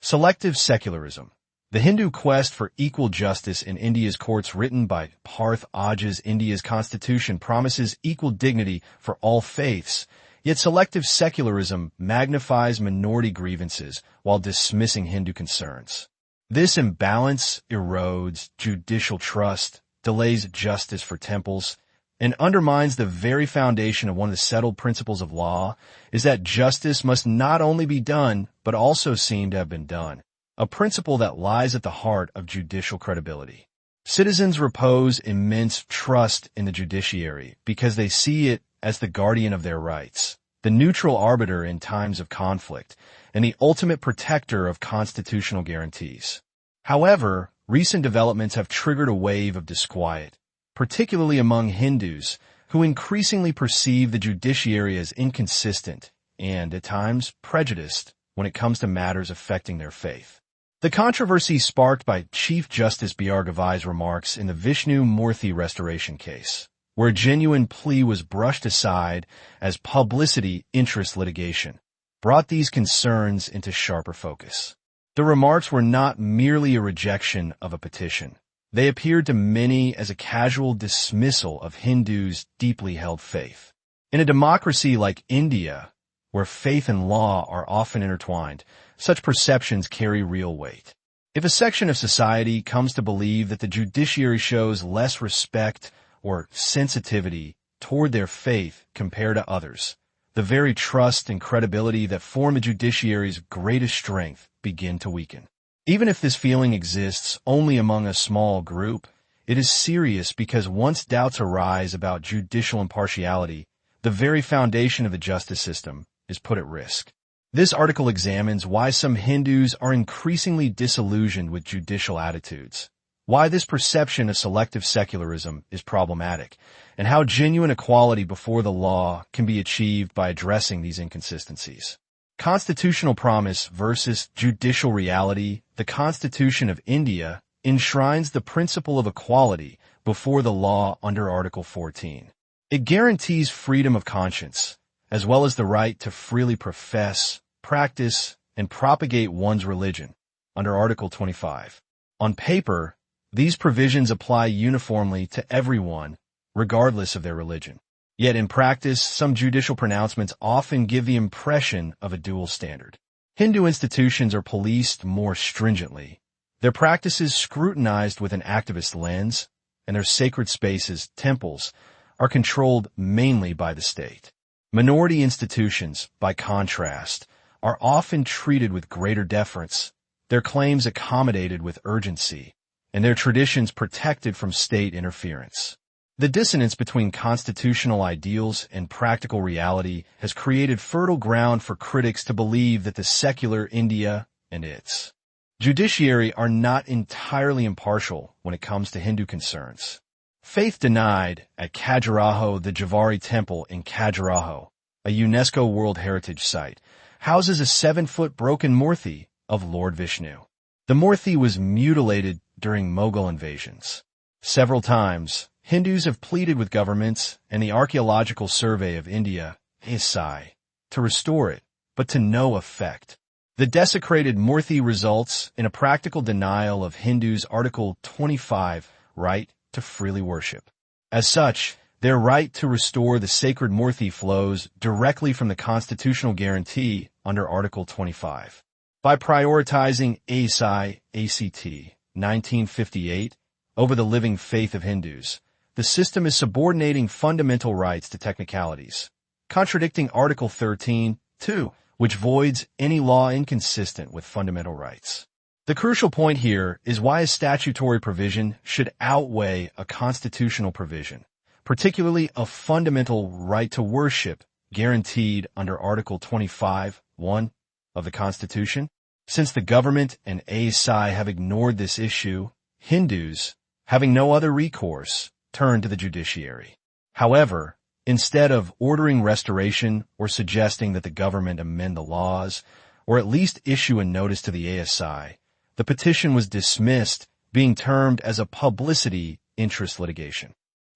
Selective Secularism. The Hindu quest for equal justice in India's courts, written by Parth Ojha's India's constitution, promises equal dignity for all faiths, yet selective secularism magnifies minority grievances while dismissing Hindu concerns. This imbalance erodes judicial trust, delays justice for temples, and undermines the very foundation of one of the settled principles of law, is that justice must not only be done, but also seem to have been done, a principle that lies at the heart of judicial credibility. Citizens repose immense trust in the judiciary because they see it as the guardian of their rights, the neutral arbiter in times of conflict, and the ultimate protector of constitutional guarantees. However, recent developments have triggered a wave of disquiet, particularly among Hindus, who increasingly perceive the judiciary as inconsistent and, at times, prejudiced when it comes to matters affecting their faith. The controversy sparked by Chief Justice B.R. Gavai's remarks in the Vishnu Murthy restoration case, where a genuine plea was brushed aside as publicity interest litigation, brought these concerns into sharper focus. The remarks were not merely a rejection of a petition. They appeared to many as a casual dismissal of Hindus' deeply held faith. In a democracy like India, where faith and law are often intertwined, such perceptions carry real weight. If a section of society comes to believe that the judiciary shows less respect or sensitivity toward their faith compared to others, the very trust and credibility that form the judiciary's greatest strength begin to weaken. Even if this feeling exists only among a small group, it is serious because once doubts arise about judicial impartiality, the very foundation of the justice system is put at risk. This article examines why some Hindus are increasingly disillusioned with judicial attitudes, why this perception of selective secularism is problematic, and how genuine equality before the law can be achieved by addressing these inconsistencies. Constitutional promise versus judicial reality. The Constitution of India enshrines the principle of equality before the law under Article 14. It guarantees freedom of conscience, as well as the right to freely profess, practice, and propagate one's religion under Article 25. On paper, these provisions apply uniformly to everyone, regardless of their religion. Yet in practice, some judicial pronouncements often give the impression of a dual standard. Hindu institutions are policed more stringently, their practices scrutinized with an activist lens, and their sacred spaces, temples, are controlled mainly by the state. Minority institutions, by contrast, are often treated with greater deference, their claims accommodated with urgency, and their traditions protected from state interference. The dissonance between constitutional ideals and practical reality has created fertile ground for critics to believe that the secular India and its judiciary are not entirely impartial when it comes to Hindu concerns. Faith denied at Khajuraho, the Javari Temple in Khajuraho, a UNESCO World Heritage Site, houses a 7-foot broken Murthy of Lord Vishnu. The Murthy was mutilated during Mughal invasions. Several times, Hindus have pleaded with governments and the Archaeological Survey of India, ASI, to restore it, but to no effect. The desecrated Murthy results in a practical denial of Hindus' Article 25 right to freely worship. As such, their right to restore the sacred Murthy flows directly from the constitutional guarantee under Article 25. By prioritizing ASI, ACT, 1958, over the living faith of Hindus, the system is subordinating fundamental rights to technicalities, contradicting Article 13, 2, which voids any law inconsistent with fundamental rights. The crucial point here is why a statutory provision should outweigh a constitutional provision, particularly a fundamental right to worship guaranteed under Article 25, 1 of the Constitution. Since the government and ASI have ignored this issue, Hindus, having no other recourse, turn to the judiciary. However, instead of ordering restoration or suggesting that the government amend the laws, or at least issue a notice to the ASI, the petition was dismissed, being termed as a publicity interest litigation.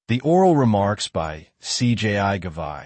The oral remarks by CJI Gavai,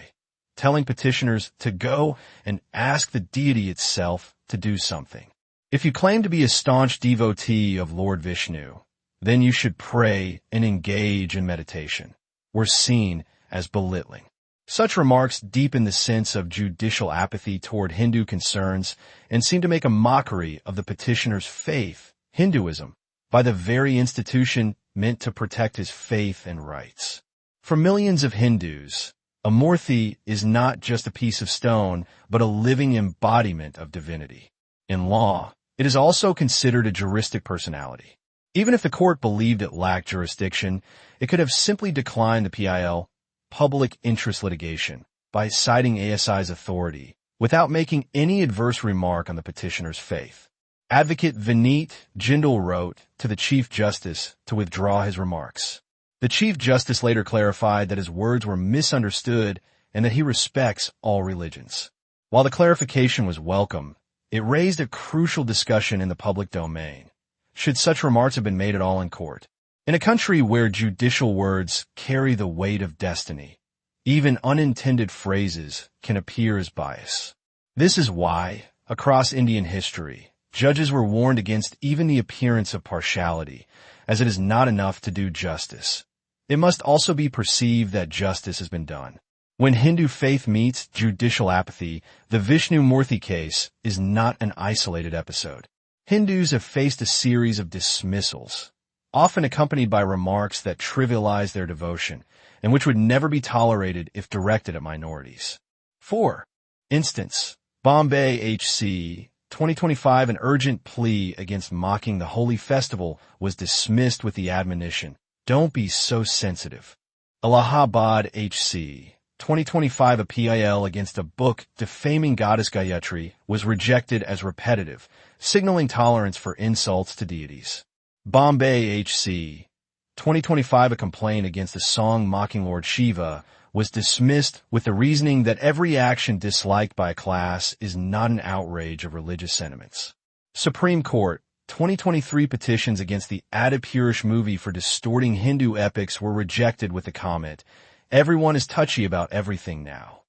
telling petitioners to go and ask the deity itself to do something, If you claim to be a staunch devotee of Lord Vishnu, then you should pray and engage in meditation, were seen as belittling. Such remarks deepen the sense of judicial apathy toward Hindu concerns and seem to make a mockery of the petitioner's faith, Hinduism, by the very institution meant to protect his faith and rights. For millions of Hindus, a murti is not just a piece of stone, but a living embodiment of divinity. In law, it is also considered a juristic personality. Even if the court believed it lacked jurisdiction, it could have simply declined the PIL, public interest litigation, by citing ASI's authority, without making any adverse remark on the petitioner's faith. Advocate Vineet Jindal wrote to the Chief Justice to withdraw his remarks. The Chief Justice later clarified that his words were misunderstood and that he respects all religions. While the clarification was welcome, it raised a crucial discussion in the public domain. Should such remarks have been made at all in court? In a country where judicial words carry the weight of destiny, even unintended phrases can appear as bias. This is why, across Indian history, judges were warned against even the appearance of partiality, as it is not enough to do justice. It must also be perceived that justice has been done. When Hindu faith meets judicial apathy, the Vishnu Murthy case is not an isolated episode. Hindus have faced a series of dismissals, often accompanied by remarks that trivialize their devotion, and which would never be tolerated if directed at minorities. For instance, Bombay H.C. 2025, an urgent plea against mocking the holy festival was dismissed with the admonition, "Don't be so sensitive." Allahabad H.C. 2025, a PIL against a book defaming goddess Gayatri was rejected as repetitive, signaling tolerance for insults to deities. Bombay H.C. 2025, a complaint against a song mocking Lord Shiva was dismissed with the reasoning that every action disliked by a class is not an outrage of religious sentiments. Supreme Court 2023, petitions against the Adipurish movie for distorting Hindu epics were rejected with the comment, "Everyone is touchy about everything now."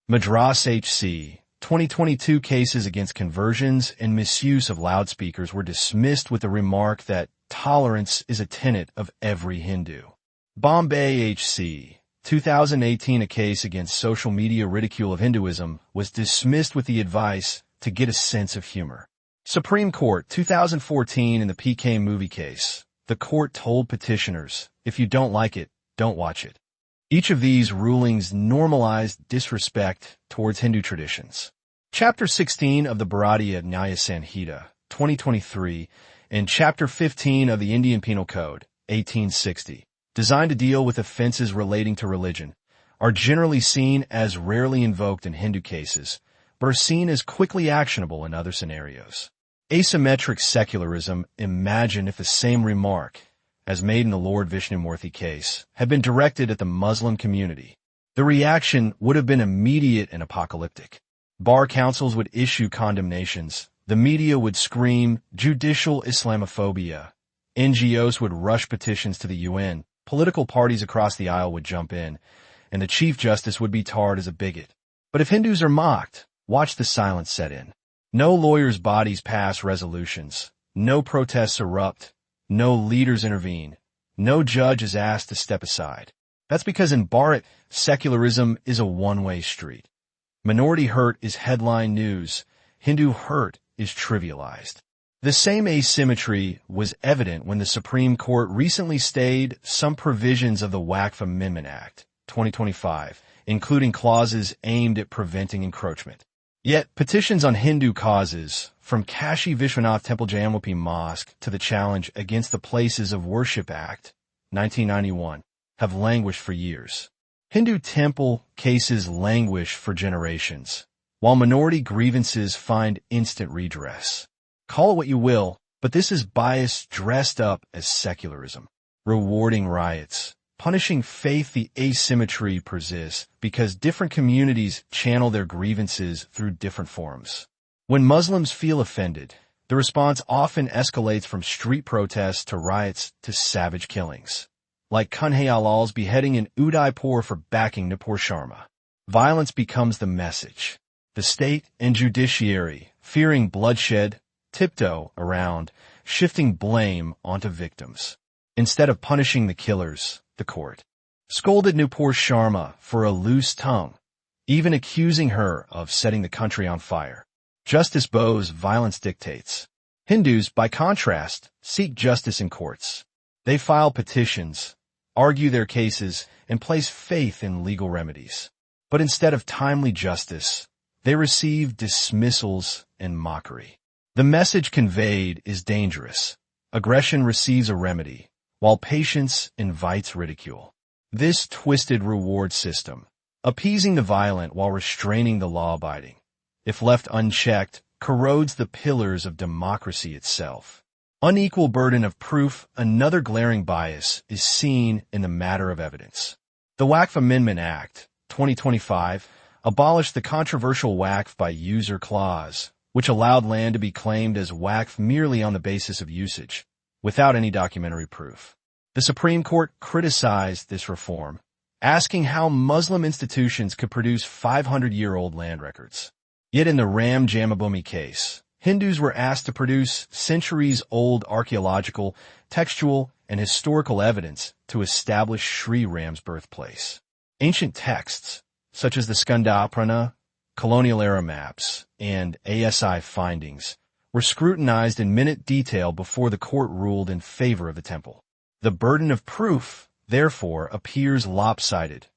Madras H.C. 2022, cases against conversions and misuse of loudspeakers were dismissed with the remark that tolerance is a tenet of every Hindu. Bombay H.C. 2018, a case against social media ridicule of Hinduism was dismissed with the advice to get a sense of humor. Supreme Court 2014, in the PK movie case, the court told petitioners, if you don't like it, don't watch it. Each of these rulings normalized disrespect towards Hindu traditions. Chapter 16 of the Bharatiya Nyaya Sanhita, 2023, and Chapter 15 of the Indian Penal Code, 1860, designed to deal with offenses relating to religion, are generally seen as rarely invoked in Hindu cases, but are seen as quickly actionable in other scenarios. Asymmetric secularism, imagine if the same remark, as made in the Lord Vishnumurthy case, had been directed at the Muslim community. The reaction would have been immediate and apocalyptic. Bar councils would issue condemnations, the media would scream judicial Islamophobia, NGOs would rush petitions to the UN, political parties across the aisle would jump in, and the Chief Justice would be tarred as a bigot. But if Hindus are mocked, watch the silence set in. No lawyers' bodies pass resolutions, no protests erupt, no leaders intervene, no judge is asked to step aside. That's because in Bharat, secularism is a one-way street. Minority hurt is headline news, Hindu hurt is trivialized. The same asymmetry was evident when the Supreme Court recently stayed some provisions of the Waqf Amendment Act, 2025, including clauses aimed at preventing encroachment. Yet, petitions on Hindu causes, from Kashi Vishwanath Temple Jayamwapi Mosque to the challenge against the Places of Worship Act, 1991, have languished for years. Hindu temple cases languish for generations, while minority grievances find instant redress. Call it what you will, but this is bias dressed up as secularism, rewarding riots, punishing faith. The asymmetry persists because different communities channel their grievances through different forms. When Muslims feel offended, the response often escalates from street protests to riots to savage killings, like Kanhaiyalal's beheading in Udaipur for backing Nupur Sharma. Violence becomes the message. The state and judiciary, fearing bloodshed, tiptoe around, shifting blame onto victims. Instead of punishing the killers, the court scolded Nupur Sharma for a loose tongue, even accusing her of setting the country on fire. Justice Bose violence dictates. Hindus, by contrast, seek justice in courts. They file petitions, argue their cases, and place faith in legal remedies. But instead of timely justice, they receive dismissals and mockery. The message conveyed is dangerous. Aggression receives a remedy, while patience invites ridicule. This twisted reward system, appeasing the violent while restraining the law-abiding, if left unchecked, corrodes the pillars of democracy itself. Unequal burden of proof, another glaring bias, is seen in the matter of evidence. The Waqf Amendment Act, 2025, abolished the controversial Waqf by user clause, which allowed land to be claimed as Waqf merely on the basis of usage, without any documentary proof. The Supreme Court criticized this reform, asking how Muslim institutions could produce 500-year-old land records. Yet in the Ram Janmabhoomi case, Hindus were asked to produce centuries-old archaeological, textual, and historical evidence to establish Sri Ram's birthplace. Ancient texts, such as the Skanda-Purana, colonial-era maps, and ASI findings, were scrutinized in minute detail before the court ruled in favor of the temple. The burden of proof, therefore, appears lopsided.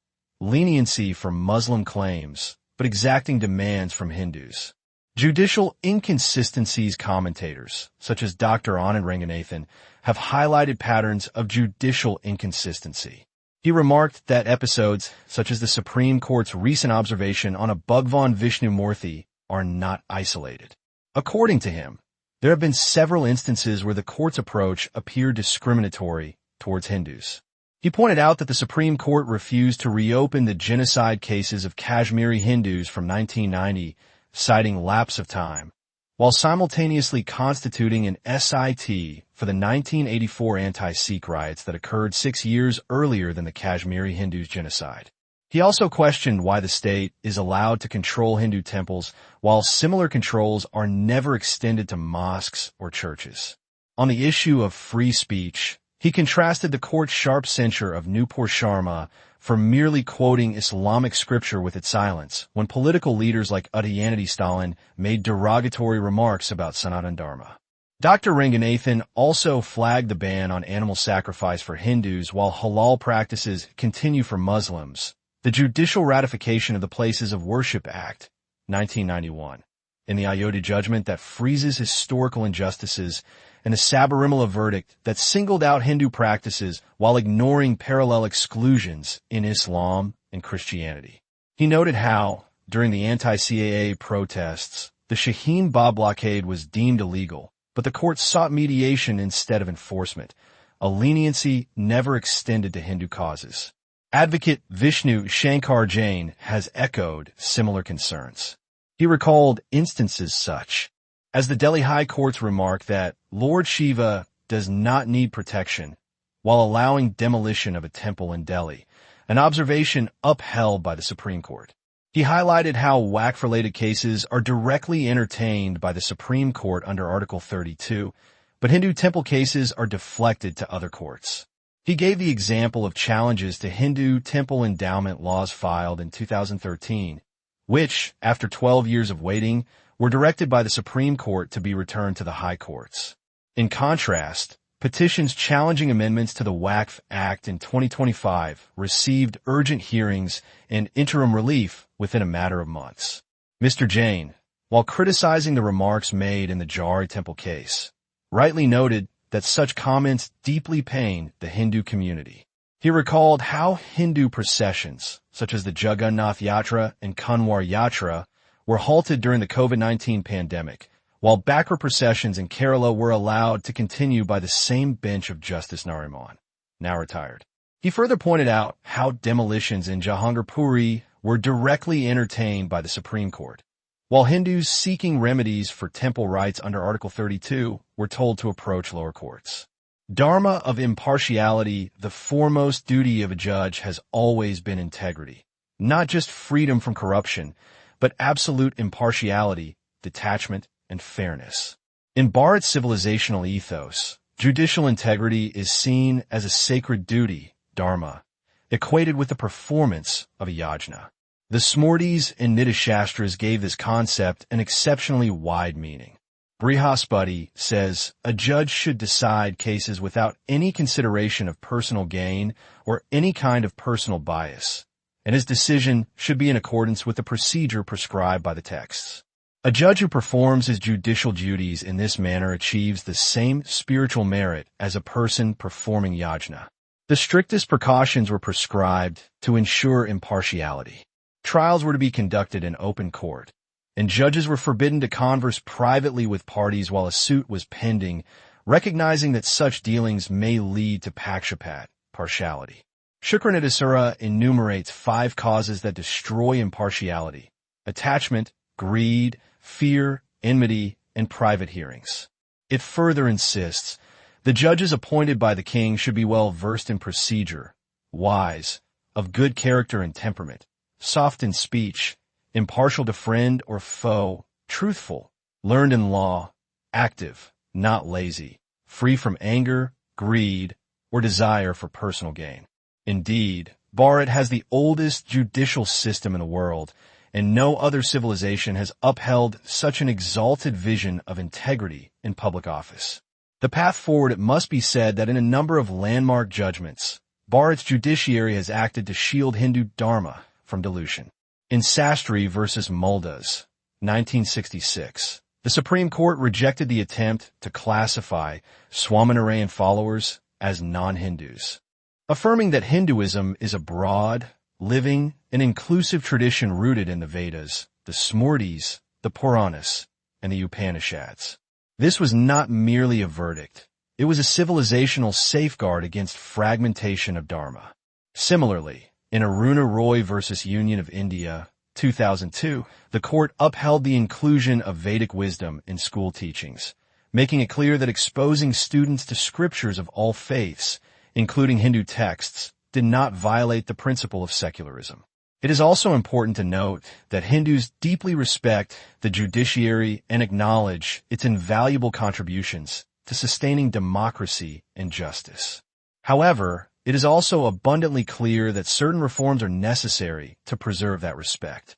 Leniency for Muslim claims, but exacting demands from Hindus. Judicial inconsistencies. Commentators, such as Dr. Anand Ranganathan, have highlighted patterns of judicial inconsistency. He remarked that episodes, such as the Supreme Court's recent observation on a Bhagwan Vishnu Murthy, are not isolated. According to him, there have been several instances where the court's approach appeared discriminatory towards Hindus. He pointed out that the Supreme Court refused to reopen the genocide cases of Kashmiri Hindus from 1990, citing lapse of time, while simultaneously constituting an SIT for the 1984 anti-Sikh riots that occurred 6 years earlier than the Kashmiri Hindus genocide. He also questioned why the state is allowed to control Hindu temples while similar controls are never extended to mosques or churches. On the issue of free speech, he contrasted the court's sharp censure of Nupur Sharma for merely quoting Islamic scripture with its silence, when political leaders like Udhayanati Stalin made derogatory remarks about Sanatan Dharma. Dr. Ranganathan also flagged the ban on animal sacrifice for Hindus while halal practices continue for Muslims. The Judicial Ratification of the Places of Worship Act, 1991, in the Ayodhya judgment that freezes historical injustices, and the Sabarimala verdict that singled out Hindu practices while ignoring parallel exclusions in Islam and Christianity. He noted how, during the anti-CAA protests, the Shaheen Bagh blockade was deemed illegal, but the court sought mediation instead of enforcement, a leniency never extended to Hindu causes. Advocate Vishnu Shankar Jain has echoed similar concerns. He recalled instances such as the Delhi High Court's remark that Lord Shiva does not need protection while allowing demolition of a temple in Delhi, an observation upheld by the Supreme Court. He highlighted how Waqf-related cases are directly entertained by the Supreme Court under Article 32, but Hindu temple cases are deflected to other courts. He gave the example of challenges to Hindu temple endowment laws filed in 2013, which, after 12 years of waiting, were directed by the Supreme Court to be returned to the high courts. In contrast, petitions challenging amendments to the Waqf Act in 2025 received urgent hearings and interim relief within a matter of months. Mr. Jain, while criticizing the remarks made in the Javari Temple case, rightly noted that such comments deeply pain the Hindu community. He recalled how Hindu processions, such as the Jagannath Yatra and Kanwar Yatra, were halted during the COVID-19 pandemic, while Bakra processions in Kerala were allowed to continue by the same bench of Justice Nariman, now retired. He further pointed out how demolitions in Jahangirpuri were directly entertained by the Supreme Court, while Hindus seeking remedies for temple rights under Article 32 were told to approach lower courts. Dharma of impartiality, the foremost duty of a judge has always been integrity, not just freedom from corruption, but absolute impartiality, detachment, and fairness. In Bharat's civilizational ethos, judicial integrity is seen as a sacred duty, Dharma, equated with the performance of a yajna. The Smritis and Nitishastras gave this concept an exceptionally wide meaning. Brihaspati says, a judge should decide cases without any consideration of personal gain or any kind of personal bias, and his decision should be in accordance with the procedure prescribed by the texts. A judge who performs his judicial duties in this manner achieves the same spiritual merit as a person performing yajna. The strictest precautions were prescribed to ensure impartiality. Trials were to be conducted in open court, and judges were forbidden to converse privately with parties while a suit was pending, recognizing that such dealings may lead to pakshapat, partiality. Shukranidasura enumerates 5 causes that destroy impartiality: attachment, greed, fear, enmity, and private hearings. It further insists, the judges appointed by the king should be well versed in procedure, wise, of good character and temperament, soft in speech, impartial to friend or foe, truthful, learned in law, active, not lazy, free from anger, greed, or desire for personal gain. Indeed, Bharat has the oldest judicial system in the world, and no other civilization has upheld such an exalted vision of integrity in public office. The path forward, it must be said that in a number of landmark judgments, Bharat's judiciary has acted to shield Hindu Dharma from dilution. In Sastry versus Muldas, 1966, the Supreme Court rejected the attempt to classify Swaminarayan followers as non-Hindus, affirming that Hinduism is a broad, living, and inclusive tradition rooted in the Vedas, the Smritis, the Puranas, and the Upanishads. This was not merely a verdict. It was a civilizational safeguard against fragmentation of Dharma. Similarly, in Aruna Roy versus Union of India, 2002, the court upheld the inclusion of Vedic wisdom in school teachings, making it clear that exposing students to scriptures of all faiths, including Hindu texts, did not violate the principle of secularism. It is also important to note that Hindus deeply respect the judiciary and acknowledge its invaluable contributions to sustaining democracy and justice. However, it is also abundantly clear that certain reforms are necessary to preserve that respect.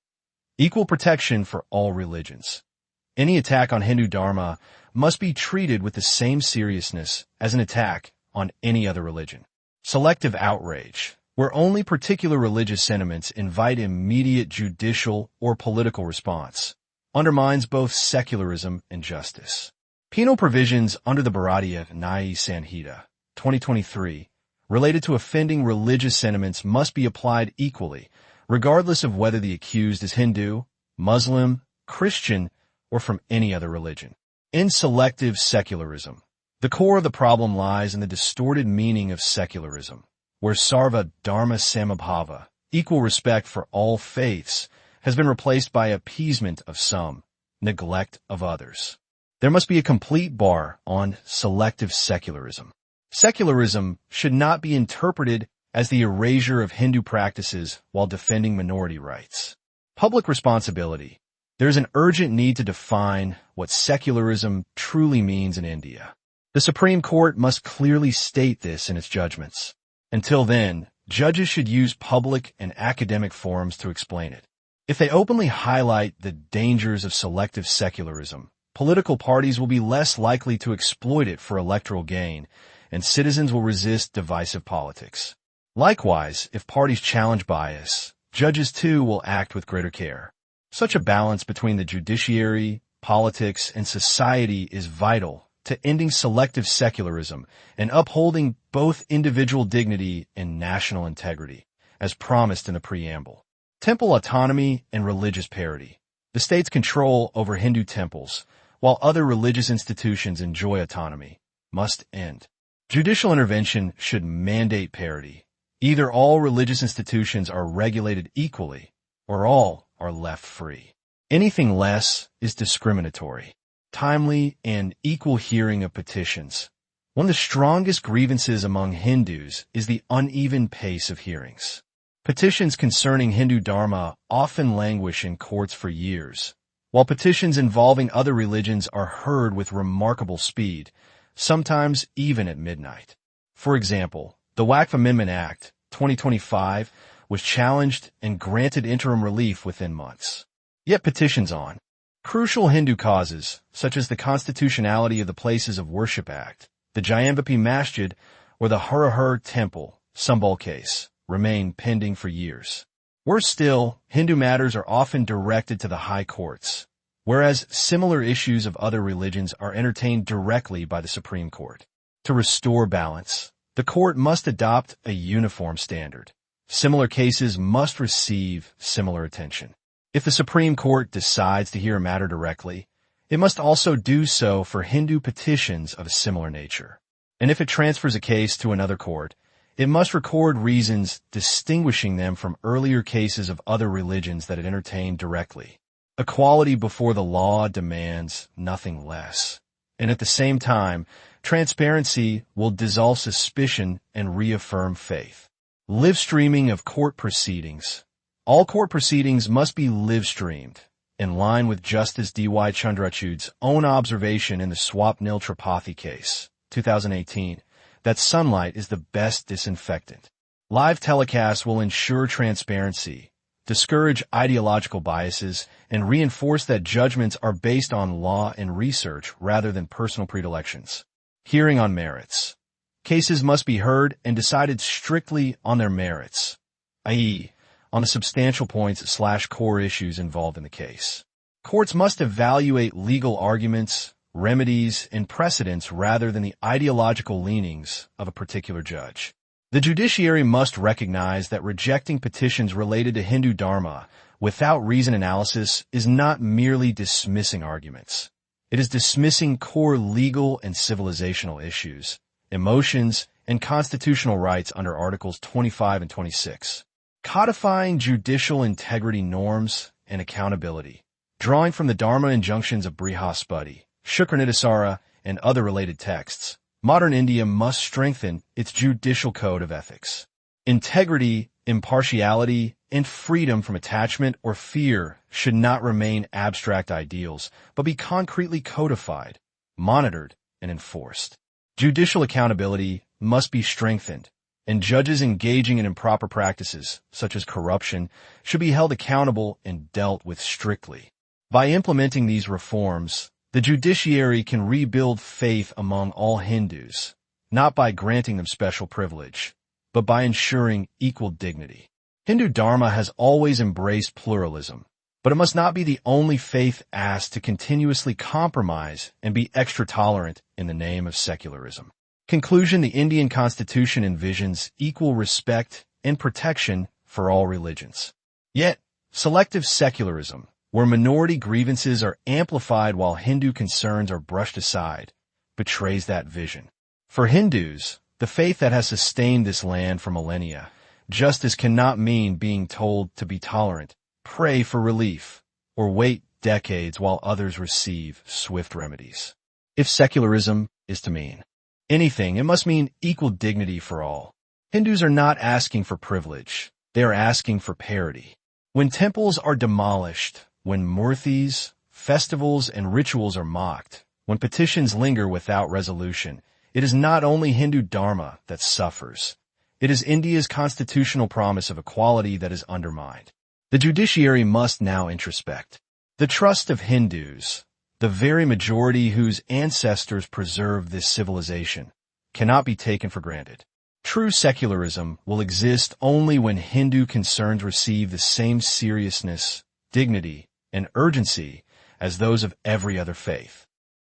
Equal protection for all religions. Any attack on Hindu Dharma must be treated with the same seriousness as an attack on any other religion. Selective outrage, where only particular religious sentiments invite immediate judicial or political response, undermines both secularism and justice. Penal provisions under the Bharatiya Nyaya Sanhita, 2023, related to offending religious sentiments must be applied equally, regardless of whether the accused is Hindu, Muslim, Christian, or from any other religion. In selective secularism, the core of the problem lies in the distorted meaning of secularism, where Sarv Dharm Sambhav, equal respect for all faiths, has been replaced by appeasement of some, neglect of others. There must be a complete bar on selective secularism. Secularism should not be interpreted as the erasure of Hindu practices while defending minority rights. Public responsibility. There is an urgent need to define what secularism truly means in India. The Supreme Court must clearly state this in its judgments. Until then, judges should use public and academic forums to explain it. If they openly highlight the dangers of selective secularism, political parties will be less likely to exploit it for electoral gain, and citizens will resist divisive politics. Likewise, if parties challenge bias, judges too will act with greater care. Such a balance between the judiciary, politics, and society is vital to ending selective secularism and upholding both individual dignity and national integrity, as promised in the preamble. Temple autonomy and religious parity. The state's control over Hindu temples, while other religious institutions enjoy autonomy, must end. Judicial intervention should mandate parity. Either all religious institutions are regulated equally, or all are left free. Anything less is discriminatory. Timely and equal hearing of petitions. One of the strongest grievances among Hindus is the uneven pace of hearings. Petitions concerning Hindu Dharma often languish in courts for years, while petitions involving other religions are heard with remarkable speed, sometimes even at midnight. For example, the Waqf Amendment Act, 2025, was challenged and granted interim relief within months. Yet petitions on. Crucial Hindu causes, such as the constitutionality of the Places of Worship Act, the Jayamvapi Masjid, or the Khajuraho Temple Sambhav case, remain pending for years. Worse still, Hindu matters are often directed to the high courts, whereas similar issues of other religions are entertained directly by the Supreme Court. To restore balance, the court must adopt a uniform standard. Similar cases must receive similar attention. If the Supreme Court decides to hear a matter directly, it must also do so for Hindu petitions of a similar nature. And if it transfers a case to another court, it must record reasons distinguishing them from earlier cases of other religions that it entertained directly. Equality before the law demands nothing less. And at the same time, transparency will dissolve suspicion and reaffirm faith. Live streaming of court proceedings. All court proceedings must be live-streamed, in line with Justice D.Y. Chandrachud's own observation in the Swapnil Tripathi case, 2018, that sunlight is the best disinfectant. Live telecasts will ensure transparency, discourage ideological biases, and reinforce that judgments are based on law and research rather than personal predilections. Hearing on merits. Cases must be heard and decided strictly on their merits, i.e., on the substantial points/core issues involved in the case. Courts must evaluate legal arguments, remedies, and precedents rather than the ideological leanings of a particular judge. The judiciary must recognize that rejecting petitions related to Hindu Dharma without reason analysis is not merely dismissing arguments. It is dismissing core legal and civilizational issues, emotions, and constitutional rights under Articles 25 and 26. Codifying judicial integrity norms and accountability. Drawing from the Dharma injunctions of Brihaspati, Shukranidasara, and other related texts, modern India must strengthen its judicial code of ethics. Integrity, impartiality, and freedom from attachment or fear should not remain abstract ideals, but be concretely codified, monitored, and enforced. Judicial accountability must be strengthened, and judges engaging in improper practices, such as corruption, should be held accountable and dealt with strictly. By implementing these reforms, the judiciary can rebuild faith among all Hindus, not by granting them special privilege, but by ensuring equal dignity. Hindu Dharma has always embraced pluralism, but it must not be the only faith asked to continuously compromise and be extra tolerant in the name of secularism. Conclusion: the Indian Constitution envisions equal respect and protection for all religions. Yet, selective secularism, where minority grievances are amplified while Hindu concerns are brushed aside, betrays that vision. For Hindus, the faith that has sustained this land for millennia, justice cannot mean being told to be tolerant, pray for relief, or wait decades while others receive swift remedies. If secularism is to mean anything, it must mean equal dignity for all. Hindus are not asking for privilege, they are asking for parity. When temples are demolished, when murtis, festivals, and rituals are mocked, when petitions linger without resolution, it is not only Hindu Dharma that suffers. It is India's constitutional promise of equality that is undermined. The judiciary must now introspect. The trust of Hindus, the very majority whose ancestors preserved this civilization, cannot be taken for granted. True secularism will exist only when Hindu concerns receive the same seriousness, dignity, and urgency as those of every other faith.